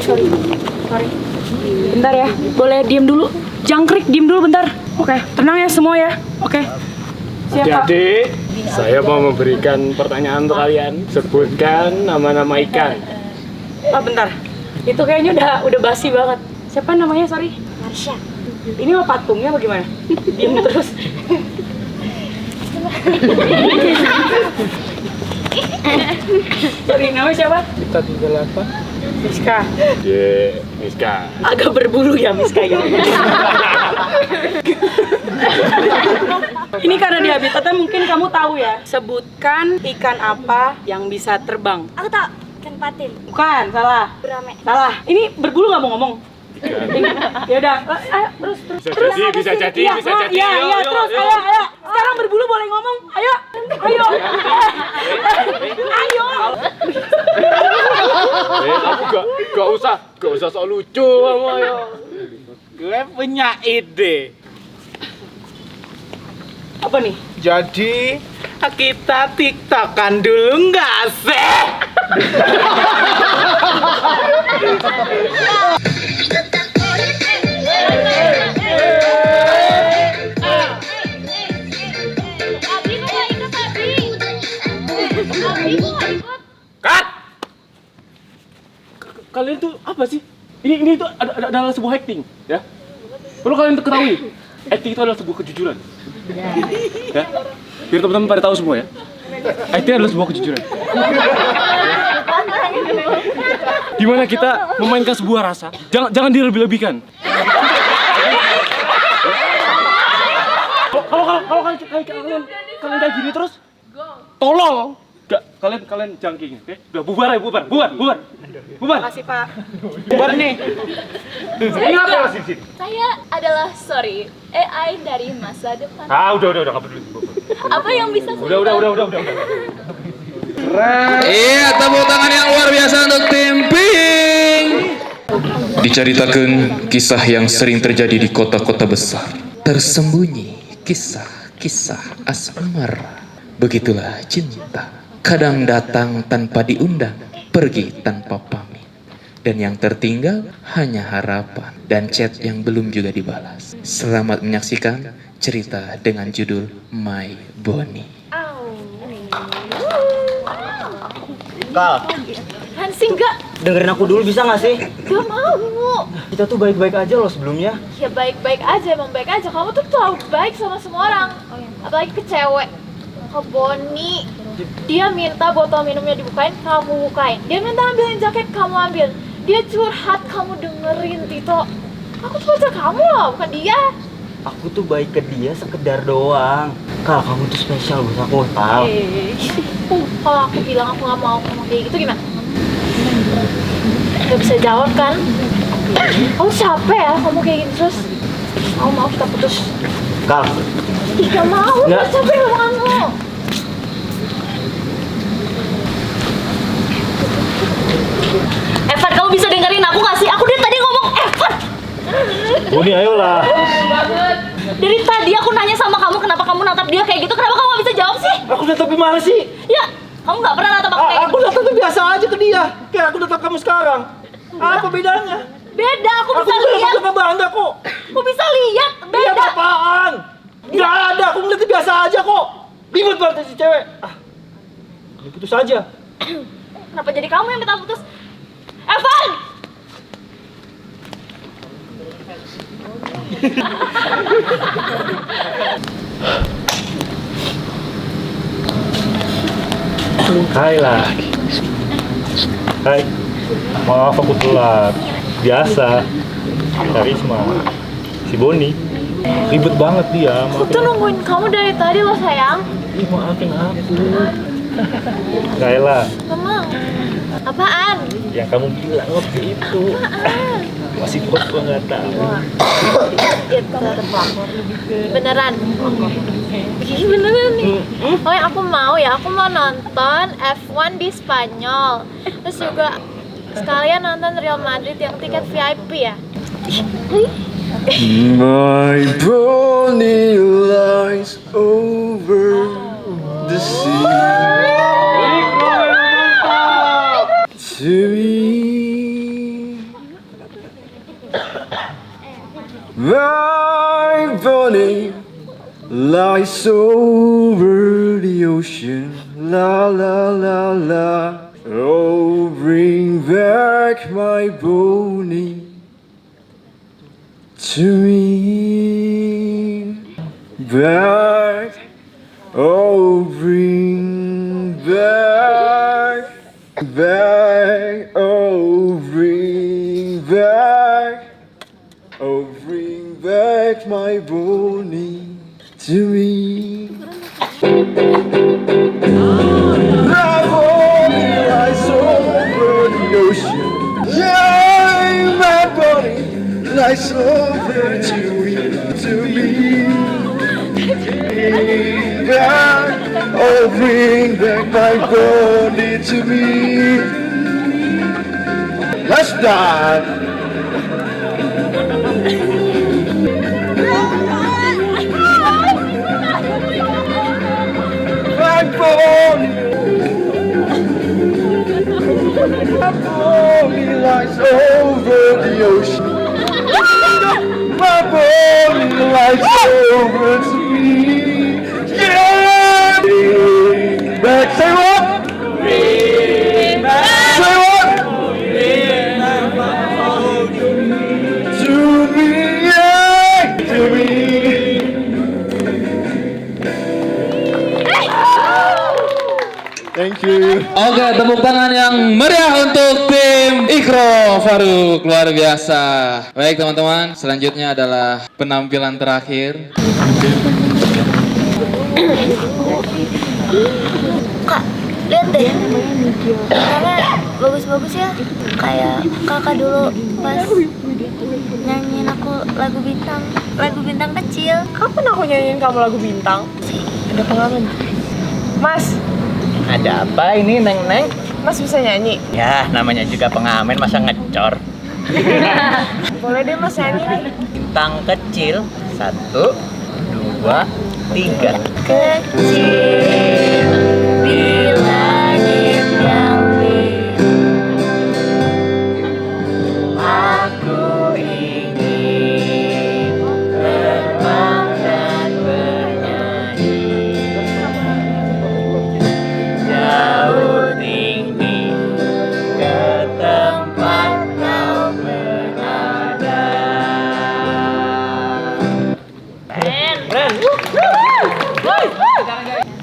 [SPEAKER 14] Sorry. Bentar ya, boleh diem dulu? Jangkrik, diem dulu bentar. Oke, tenang ya semua ya. Oke. Siapa?
[SPEAKER 13] Jadi, saya mau memberikan pertanyaan untuk kalian. Sebutkan nama-nama ikan.
[SPEAKER 14] Pak bentar. Itu kayaknya udah basi banget. Siapa namanya? Sorry.
[SPEAKER 11] Marsha.
[SPEAKER 14] Ini mah patungnya bagaimana? Diem terus. Sorry, namanya siapa?
[SPEAKER 13] Kita tinggal apa?
[SPEAKER 14] Miska.
[SPEAKER 13] Miska.
[SPEAKER 14] Agak berbulu ya Miska ya. Ini karena di habitatnya mungkin kamu tahu ya. Sebutkan ikan apa yang bisa terbang.
[SPEAKER 11] Aku tahu, ikan patin.
[SPEAKER 14] Bukan, salah.
[SPEAKER 11] Berame.
[SPEAKER 14] Salah. Ini berbulu nggak mau ngomong. Ya udah, terus.
[SPEAKER 13] Bisa jadi.
[SPEAKER 14] Iya, terus. Ayo. Sekarang berbulu boleh ngomong. Ayo.
[SPEAKER 13] Kamu gak usah sok lucu kamu ya. Gue punya ide.
[SPEAKER 14] Apa nih?
[SPEAKER 13] Jadi kita tiktokan dulu nggak sih?
[SPEAKER 1] Cut! Kalian tuh apa sih? Ini tuh adalah sebuah acting, ya.
[SPEAKER 13] Perlu kalian ketahui, acting itu adalah sebuah kejujuran. Ya, biar teman-teman pada tahu semua ya. Acting adalah sebuah kejujuran. Dimana kita memainkan sebuah rasa, jangan dilebih-lebihkan. Kalau kalian kayak gini terus, tolong. Gak, kalian jangking, oke? Udah bubar ya, bubar.
[SPEAKER 14] Makasih Pak. Bubar nih.
[SPEAKER 11] Saya adalah AI dari masa depan.
[SPEAKER 13] Udah, nggak peduli.
[SPEAKER 11] Apa yang bisa saya
[SPEAKER 13] Udah.
[SPEAKER 5] Iya, tepuk tangan yang luar biasa untuk tim Pink. Diceritakan kisah yang sering terjadi di kota-kota besar. Tersembunyi kisah-kisah asmara. Begitulah cinta. Kadang datang tanpa diundang, pergi tanpa pamit. Dan yang tertinggal hanya harapan dan chat yang belum juga dibalas. Selamat menyaksikan cerita dengan judul My Bonnie.
[SPEAKER 10] Kal,
[SPEAKER 11] Hansi enggak?
[SPEAKER 10] dengerin aku dulu bisa nggak sih?
[SPEAKER 11] Gak mau.
[SPEAKER 10] Kita tuh baik-baik aja loh sebelumnya.
[SPEAKER 11] Ya baik-baik aja, emang baik aja. Kamu tuh terlalu baik sama semua orang. Apalagi ke cewek. Ke Bonnie. Dia minta botol minumnya dibukain, kamu bukain. Dia minta ambilin jaket, kamu ambil. Dia curhat, kamu dengerin, Tito. Aku tuh pacar kamu loh, bukan dia.
[SPEAKER 10] Aku tuh baik ke dia sekedar doang. Kal, kamu tuh spesial buat aku, Kal.
[SPEAKER 11] Kalau aku bilang aku gak mau kamu kayak gitu gimana? Gak bisa jawab kan? Kamu capek ya kamu kayak gitu terus? Kamu mau kita putus?
[SPEAKER 10] Kal.
[SPEAKER 11] Ih gak mau,
[SPEAKER 10] Nggak.
[SPEAKER 11] capek sama kamu.
[SPEAKER 14] Evan, kamu bisa dengerin aku gak sih? Aku dari tadi ngomong Evan.
[SPEAKER 13] Bonnie, ayolah.
[SPEAKER 14] Dari tadi aku nanya sama kamu kenapa kamu natap dia kayak gitu. Kenapa kamu gak bisa jawab sih?
[SPEAKER 13] Aku natap gimana sih?
[SPEAKER 14] Ya, kamu gak pernah natap aku kayak
[SPEAKER 13] Aku
[SPEAKER 14] gitu.
[SPEAKER 13] natap tuh biasa aja ke dia. Kayak aku natap kamu sekarang. Apa bedanya?
[SPEAKER 14] Beda, aku bisa
[SPEAKER 13] juga
[SPEAKER 14] lihat.
[SPEAKER 13] natap sama bangga kok.
[SPEAKER 14] Aku bisa lihat,
[SPEAKER 13] Iya
[SPEAKER 14] beda.
[SPEAKER 13] apaan? Gak ada, aku ngeliatnya biasa aja kok. Ribet banget si cewek. Ya putus aja.
[SPEAKER 14] Kenapa jadi kamu yang minta putus? Evan!
[SPEAKER 13] Hai lah. Hai. Maaf aku telat. Biasa. Karisma. Si Bonnie. Ribet banget dia.
[SPEAKER 11] Aku tuh nungguin kamu dari tadi loh sayang.
[SPEAKER 13] Ih, maafin aku. Kayla,
[SPEAKER 11] Memang. Apaan?
[SPEAKER 13] yang kamu bilang waktu itu. Masih gua nggak tahu.
[SPEAKER 11] Gitu. Beneran? Ih, beneran nih. Oh yang aku mau nonton F1 di Spanyol. Terus juga sekalian nonton Real Madrid yang tiket VIP ya.
[SPEAKER 2] My Bonnie lies over the sea. To me, my Bonnie lies over the ocean. La la la la. Oh, bring back my Bonnie to me. Back. Oh, bring back. Back, oh bring back my Bonnie to me. My Bonnie lies over the ocean. Yeah, my Bonnie lies over to me. Bring back, oh bring back my Bonnie to me. Let's dive. My Bonnie, my Bonnie lies over the ocean. My Bonnie lies over to me. Yeah! Bring back, say what? Bring back. Say what? Bring back my Bonnie to me. Yeah!
[SPEAKER 5] Oke, tepuk tangan yang meriah untuk tim Ikro Faruk, luar biasa. Baik teman-teman, selanjutnya adalah penampilan terakhir.
[SPEAKER 3] Kak, lihat deh. Karena bagus-bagus ya. Kayak kakak dulu pas nyanyiin aku lagu bintang kecil.
[SPEAKER 14] Kapan aku nyanyiin kamu lagu bintang? Ada pengalaman. Mas,
[SPEAKER 10] Ada apa ini, Neng?
[SPEAKER 14] Mas bisa nyanyi?
[SPEAKER 10] Ya, namanya juga pengamen, masa ngecor.
[SPEAKER 14] Boleh deh Mas nyanyi nih.
[SPEAKER 10] Bintang kecil, 1, 2, 3.
[SPEAKER 3] Kecil di langit yang biru, aku ingin terbang dan bernyanyi jauh tinggi ke tempat kau berada.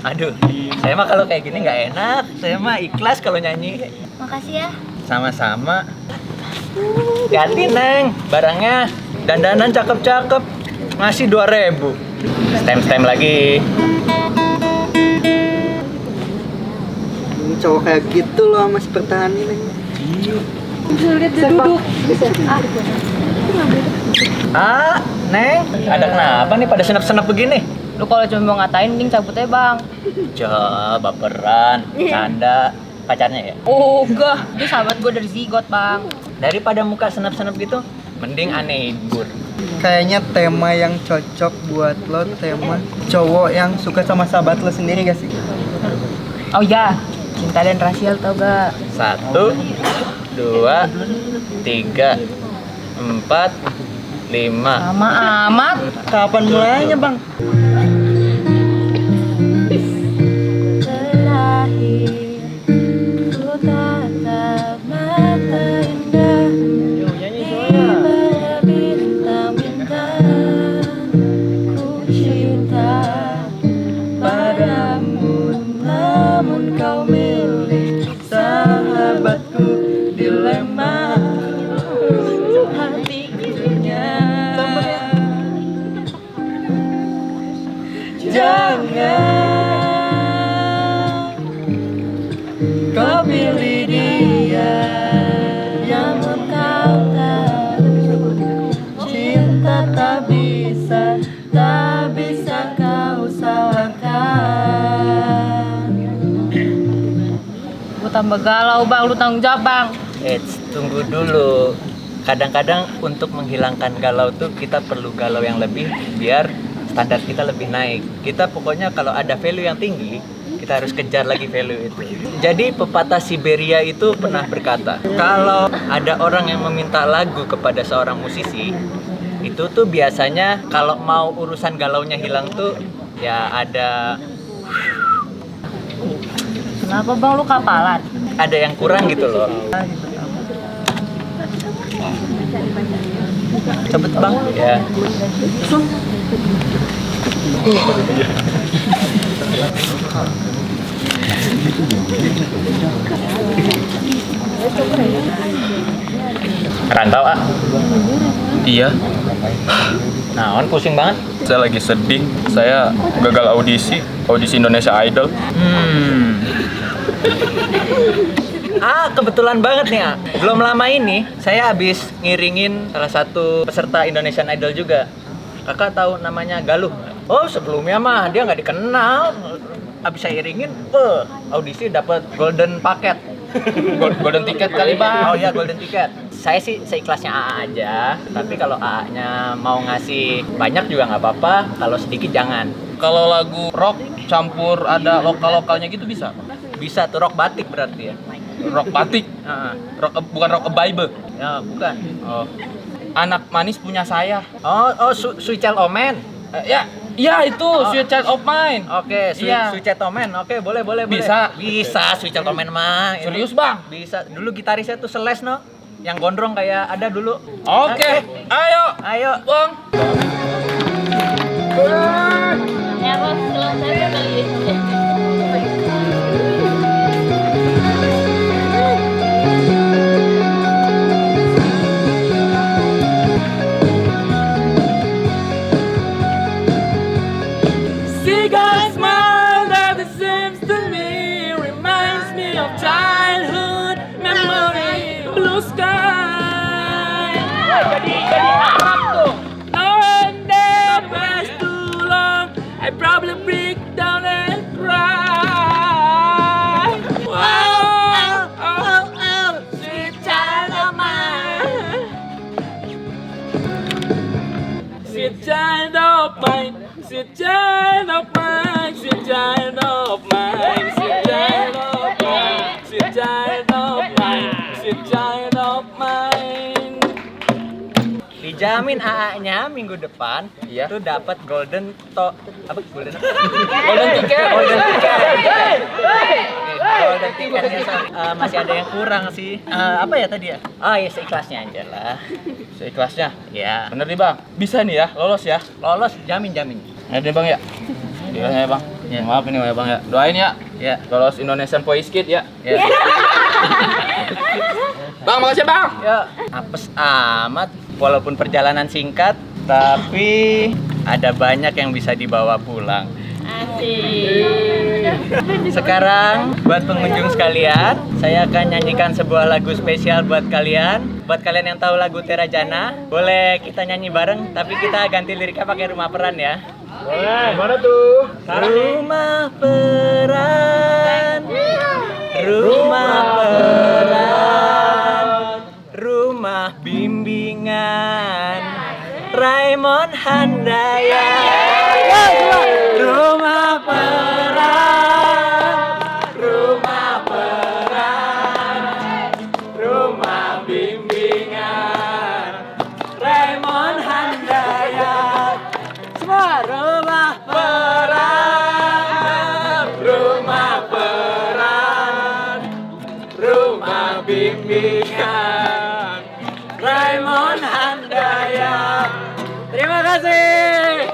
[SPEAKER 10] Aduh, saya mah kalau kayak gini nggak enak. Saya mah ikhlas kalau nyanyi.
[SPEAKER 3] Makasih ya.
[SPEAKER 10] Sama-sama. Ganti, Neng, barangnya. Dandanan cakep-cakep. Ngasih 2.000. Stem lagi.
[SPEAKER 8] Ini cowok kayak gitu loh masih pertahanin.
[SPEAKER 14] Bisa lihat dia duduk.
[SPEAKER 10] Ah, Neng, ada kenapa nih pada senap-senap begini?
[SPEAKER 14] Lu kalau cuma mau ngatain, mending cabut aja bang.
[SPEAKER 10] Ja, baperan, canda, pacarnya ya?
[SPEAKER 14] Oh enggak, dia sahabat gue dari Zigot bang.
[SPEAKER 10] Daripada muka senap-senap gitu, mending aneh hibur.
[SPEAKER 8] Kayaknya tema yang cocok buat lo tema cowok yang suka sama sahabat lo sendiri gak sih?
[SPEAKER 14] Oh ya, cinta dan rasial tau gak?
[SPEAKER 10] 1, 2, 3, 4, 5.
[SPEAKER 14] Lama amat.
[SPEAKER 8] Kapan mulainya bang?
[SPEAKER 3] Terakhir ku tatap mata indah di bintang-bintang. Ku cinta padamu, namun kau milik sahabatku. Dilema hatinya. Jangan kau pilih dia, namun kau tahu cinta tak bisa kau salahkan.
[SPEAKER 14] Gue tambah galau bang, lu tanggung jawab bang.
[SPEAKER 10] Tunggu dulu. Kadang-kadang untuk menghilangkan galau tuh kita perlu galau yang lebih biar standar kita lebih naik. Kita pokoknya kalau ada value yang tinggi, kita harus kejar lagi value itu. Jadi pepatah Siberia itu pernah berkata, kalau ada orang yang meminta lagu kepada seorang musisi, itu tuh biasanya kalau mau urusan galaunya hilang tuh ya ada
[SPEAKER 14] Kenapa bang, lu kapalan?
[SPEAKER 10] ada yang kurang gitu loh. Cepet bang. Ya. Rantau ah.
[SPEAKER 13] Iya.
[SPEAKER 10] Nah, pusing banget.
[SPEAKER 13] Saya lagi sedih. Saya gagal audisi Indonesia Idol.
[SPEAKER 10] Kebetulan banget nih, ah. Belum lama ini saya habis ngiringin salah satu peserta Indonesian Idol juga. Kakak tahu namanya Galuh? Oh, sebelumnya mah dia nggak dikenal. Habis saya iringin, audisi dapat golden paket.
[SPEAKER 5] Golden ticket kali bang.
[SPEAKER 10] Oh iya, golden ticket. Saya sih seikhlasnya AA aja. Tapi kalau AA-nya mau ngasih banyak juga nggak apa-apa. Kalau sedikit jangan.
[SPEAKER 5] Kalau lagu rock campur ada lokal-lokalnya gitu bisa?
[SPEAKER 10] Bisa tuh, rock batik berarti ya.
[SPEAKER 5] Rock batik? Bukan rock Bible?
[SPEAKER 10] Ya, bukan.
[SPEAKER 5] Oh. Anak manis punya saya.
[SPEAKER 10] Oh, Sweet Child O' Man.
[SPEAKER 5] Ya itu Sweet Child of Mine.
[SPEAKER 10] Oke, Sweet Child O' Man. Oke, boleh.
[SPEAKER 5] Bisa
[SPEAKER 10] Sweet Child O' Man mah.
[SPEAKER 5] Serius bang?
[SPEAKER 10] Bisa. Dulu gitarisnya tuh Seles no, yang gondrong kayak ada dulu.
[SPEAKER 5] Oke. Ayo bang.
[SPEAKER 1] Jadi Arab tuh. No one there was too long. I probably break down and cry. Wow, oh, oh, sweet child of mine. Sweet child of mine. Sweet child of mine. Sweet child of mine. Sweet child of mine. Sweet child of mine. Sweet child of mine.
[SPEAKER 10] Dijamin AA-nya minggu depan tuh dapat golden golden ticket. Golden ticketnya masih ada yang kurang sih. Apa ya tadi ya? Oh ya seikhlasnya aja lah.
[SPEAKER 5] Seikhlasnya?
[SPEAKER 10] Ya.
[SPEAKER 5] Bener nih bang, bisa nih ya, lolos ya?
[SPEAKER 10] Lolos, jamin.
[SPEAKER 5] Ada bang ya? Iya ya bang. Ya. Maaf ini ya bang ya. Doain ya.
[SPEAKER 10] Ya.
[SPEAKER 5] Lolos Indonesian Voice Kid ya.
[SPEAKER 10] Ya.
[SPEAKER 5] Bang, makasih bang.
[SPEAKER 10] Ya. Apes amat. Walaupun perjalanan singkat, tapi ada banyak yang bisa dibawa pulang. Sekarang buat pengunjung sekalian, saya akan nyanyikan sebuah lagu spesial buat kalian. Buat kalian yang tahu lagu Terajana, boleh kita nyanyi bareng, tapi kita ganti liriknya pakai Rumah Peran ya.
[SPEAKER 1] Boleh. Mana tuh?
[SPEAKER 10] Rumah Peran, rumah peran, rumah bimbingan Raymond Handaya. Rumah peran, rumah peran, rumah bimbingan Raymond Handaya. Semua rumah peran, rumah peran, rumah bimbingan Raymond Handaya. Terima kasih.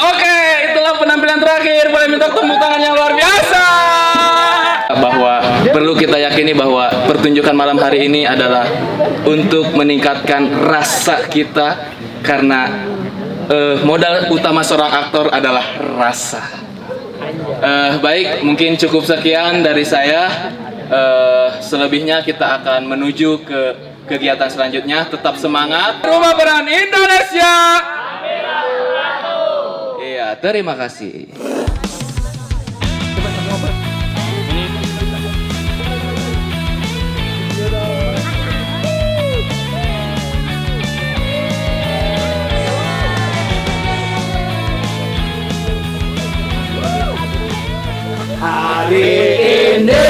[SPEAKER 5] Oke, itulah penampilan terakhir. Boleh minta tepuk tangan yang luar biasa. Bahwa perlu kita yakini bahwa pertunjukan malam hari ini adalah untuk meningkatkan rasa kita, karena modal utama seorang aktor adalah rasa. Baik, mungkin cukup sekian dari saya. Selebihnya kita akan menuju ke kegiatan selanjutnya. Tetap semangat. Rumah Peran Indonesia. Iya, terima kasih.
[SPEAKER 1] Hari ini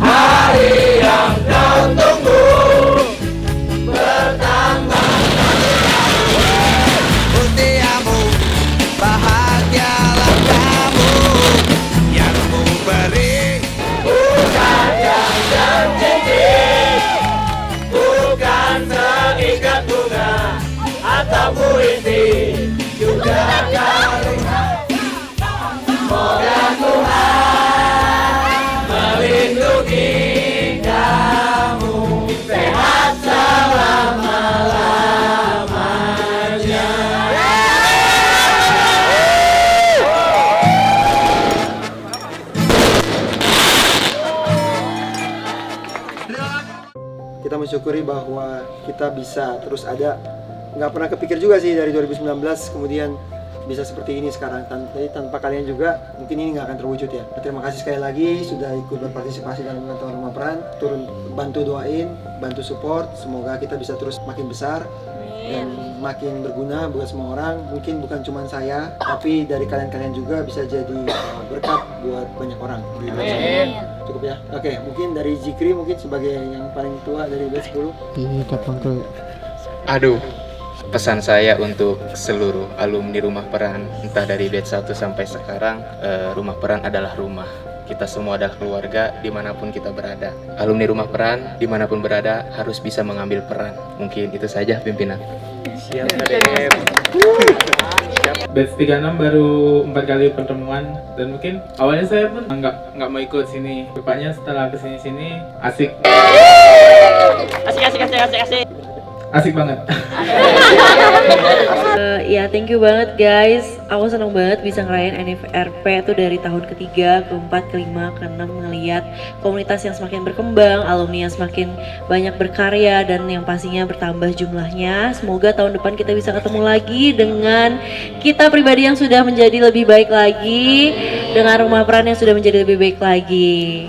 [SPEAKER 1] hari yang kau tunggu, pertama
[SPEAKER 4] Mutiamu, bahagialah kamu yang ku beri.
[SPEAKER 1] bukan jantan cincin, bukan seikat bunga atau puisi, juga kalung. Semoga Tuhan melindungi kamu sehat selama-lamanya.
[SPEAKER 8] Kita mensyukuri bahwa kita bisa terus ada. Nggak pernah kepikir juga sih dari 2019 kemudian bisa seperti ini sekarang. Tanpa kalian juga mungkin ini nggak akan terwujud ya. Terima kasih sekali lagi sudah ikut berpartisipasi dalam ulang tahun Rumah Peran. Turun bantu doain, bantu support. Semoga kita bisa terus makin besar dan makin berguna buat semua orang. Mungkin bukan cuma saya, tapi dari kalian-kalian juga bisa jadi berkat buat banyak orang.
[SPEAKER 1] Amin.
[SPEAKER 8] Cukup ya. Oke, mungkin dari Zikri mungkin sebagai yang paling tua dari batch 10.
[SPEAKER 5] Aduh, pesan saya untuk seluruh alumni Rumah Peran, entah dari batch 1 sampai sekarang, Rumah Peran adalah rumah. Kita semua adalah keluarga dimanapun kita berada. Alumni Rumah Peran dimanapun berada harus bisa mengambil peran. Mungkin itu saja pimpinan.
[SPEAKER 6] Siap, Kadep. Batch 36 baru 4 kali pertemuan, dan mungkin awalnya saya pun nggak mau ikut sini. Rupanya setelah kesini asik. Asik banget.
[SPEAKER 14] Ya, thank you banget guys
[SPEAKER 15] Aku seneng banget bisa ngerayain NFRP tuh dari tahun ketiga, keempat, kelima, keenam, ngeliat komunitas yang semakin berkembang, alumni yang semakin banyak berkarya dan yang pastinya bertambah jumlahnya. Semoga tahun depan kita bisa ketemu lagi dengan kita pribadi yang sudah menjadi lebih baik lagi, dengan rumah peran yang sudah menjadi lebih baik lagi.